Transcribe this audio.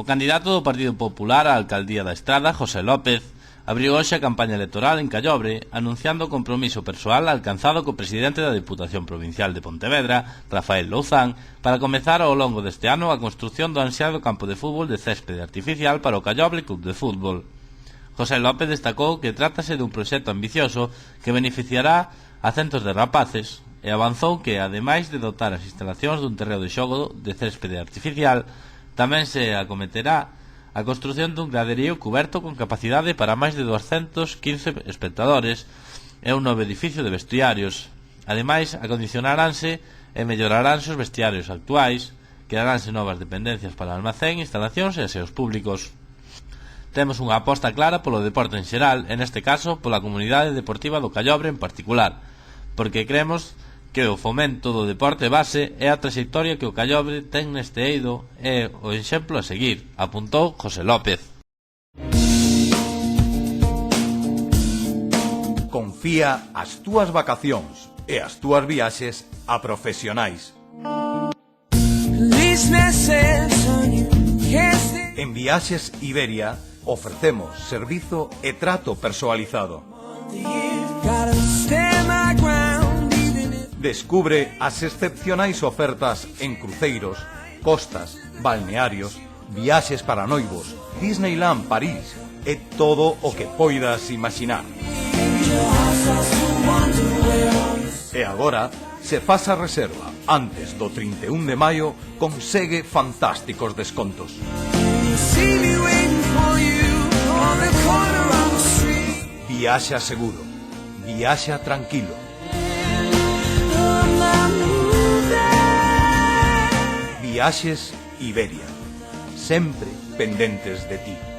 O candidato do Partido Popular á alcaldía da Estrada, José López, abriu hoxe a campaña electoral en Callobre, anunciando o compromiso persoal alcanzado co presidente da Diputación Provincial de Pontevedra, Rafael Louzán, para comezar ao longo deste ano a construción do ansiado campo de fútbol de céspede artificial para o Callobre Club de Fútbol. José López destacou que trátase dun proxecto ambicioso que beneficiará a centos de rapaces e avanzou que, ademais de dotar as instalacións dun terreo de xogo de céspede artificial, tamén se acometerá a construción dun graderío cuberto con capacidade para máis de 215 espectadores e un novo edificio de vestiarios. Ademais, acondicionaranse e melloraranse os vestiarios actuais, crearanse novas dependencias para almacén, instalacións e aseos públicos. Temos unha aposta clara polo deporte en xeral, e neste caso pola comunidade deportiva do Callobre en particular, porque creemos que o fomento do deporte base é a trayectoria que o Callobre ten neste eido e o exemplo a seguir, apuntou José López. Confía as túas vacacións e as túas viaxes a profesionais. En Viaxes Iberia ofrecemos servizo e trato personalizado. Descubre as excepcionais ofertas en cruceiros, costas, balnearios, viaxes para noivos, Disneyland París e todo o que poidas imaginar. E agora, se faz a reserva antes do 31 de maio, consegue fantásticos descontos. Viaxa seguro, viaxa tranquilo. Viaxes Iberia, sempre pendentes de ti.